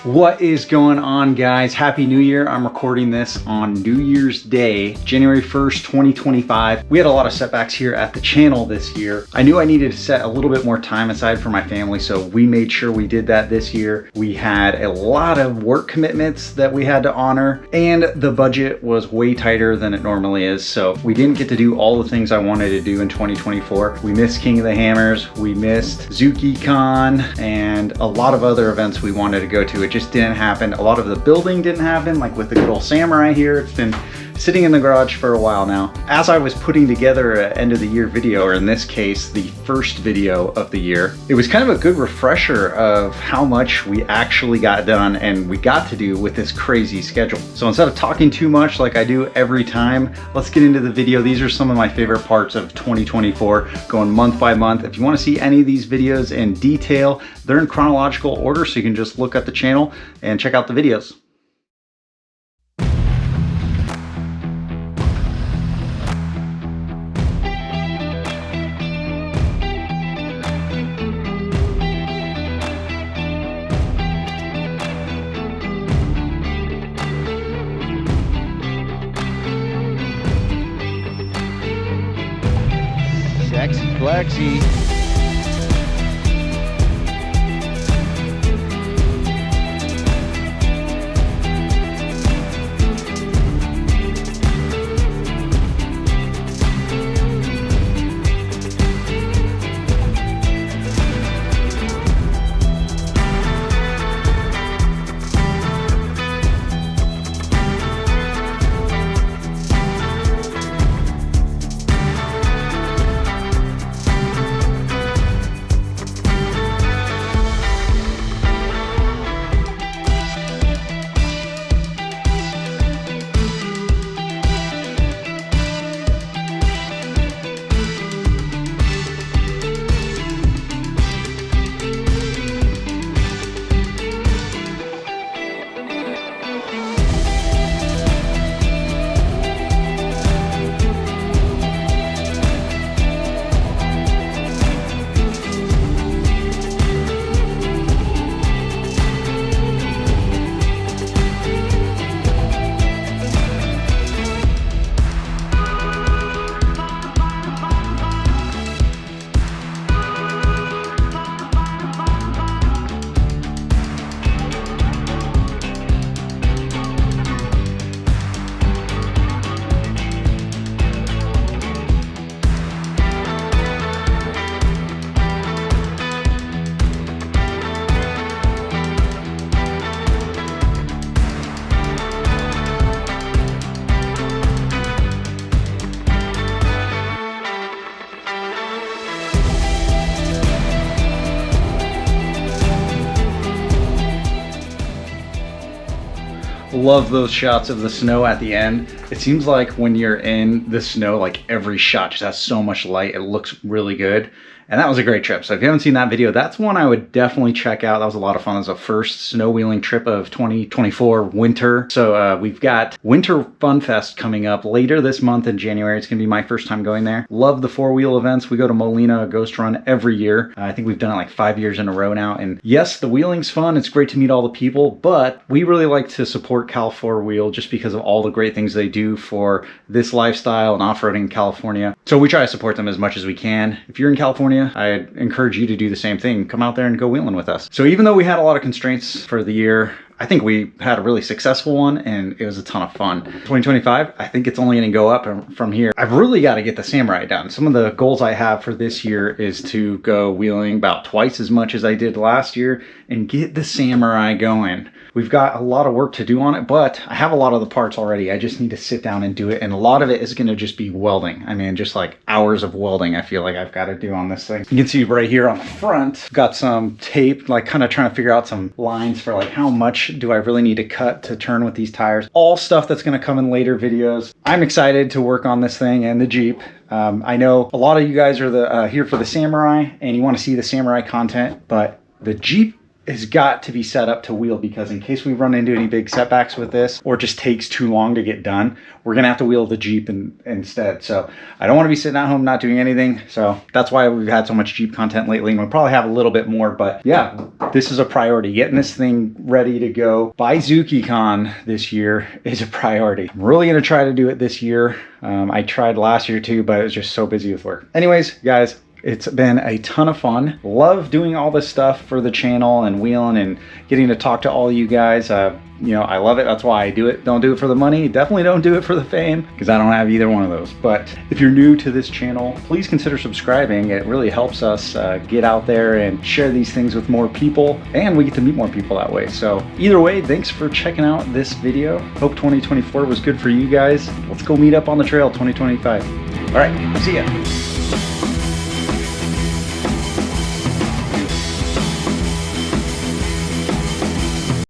What is going on, guys? Happy New Year. I'm recording this on New Year's Day, January 1st, 2025. We had a lot of setbacks here at the channel this year. I knew I needed to set a little bit more time aside for my family, so we made sure we did that this year. We had a lot of work commitments that we had to honor, and the budget was way tighter than it normally is, so we didn't get to do all the things I wanted to do in 2024. We missed King of the Hammers, we missed ZukiCon, and a lot of other events we wanted to go to. It just didn't happen. A lot of the building didn't happen, like with the good old Samurai here. It's been sitting in the garage for a while now. As I was putting together an end of the year video, or in this case, the first video of the year, it was kind of a good refresher of how much we actually got done and we got to do with this crazy schedule. So instead of talking too much like I do every time, let's get into the video. These are some of my favorite parts of 2024, going month by month. If you want to see any of these videos in detail, they're in chronological order, so you can just look at the channel and check out the videos. Sexy flexy. Love those shots of the snow at the end. It seems like when you're in the snow, like every shot just has so much light. It looks really good. And that was a great trip. So if you haven't seen that video, that's one I would definitely check out. That was a lot of fun. It was the first snow wheeling trip of 2024 winter. So we've got Winter Fun Fest coming up later this month in January. It's gonna be my first time going there. Love the four-wheel events. We go to Molina Ghost Run every year. I think we've done it like 5 years in a row now. And yes, the wheeling's fun. It's great to meet all the people, but we really like to support Cal 4-Wheel just because of all the great things they do for this lifestyle and off-roading in California. So we try to support them as much as we can. If you're in California, I encourage you to do the same thing. Come out there and go wheeling with us. So even though we had a lot of constraints for the year, I think we had a really successful one and it was a ton of fun. 2025, I think it's only going to go up from here. I've really got to get the Samurai done. Some of the goals I have for this year is to go wheeling about twice as much as I did last year and get the Samurai going. We've got a lot of work to do on it, but I have a lot of the parts already. I just need to sit down and do it. And a lot of it is going to just be welding. I mean, just like hours of welding I feel like I've got to do on this thing. You can see right here on the front, got some tape, like kind of trying to figure out some lines for like how much do I really need to cut to turn with these tires. All stuff that's going to come in later videos. I'm excited to work on this thing and the Jeep. I know a lot of you guys are here for the Samurai and you want to see the Samurai content, but the Jeep has got to be set up to wheel, because in case we run into any big setbacks with this or it just takes too long to get done, we're gonna have to wheel the Jeep instead. So I don't want to be sitting at home not doing anything. So that's why we've had so much Jeep content lately, and we'll probably have a little bit more. But yeah, this is a priority. Getting this thing ready to go by ZukiCon this year is a priority. I'm really gonna try to do it this year. I tried last year too, but it was just so busy with work. Anyways, guys, it's been a ton of fun. Love doing all this stuff for the channel and wheeling and getting to talk to all you guys. You know, I love it. That's why I do it. Don't do it for the money. Definitely don't do it for the fame, because I don't have either one of those. But if you're new to this channel, please consider subscribing. It really helps us get out there and share these things with more people, and we get to meet more people that way. So either way, thanks for checking out this video. Hope 2024 was good for you guys. Let's go meet up on the trail 2025. All right, see ya.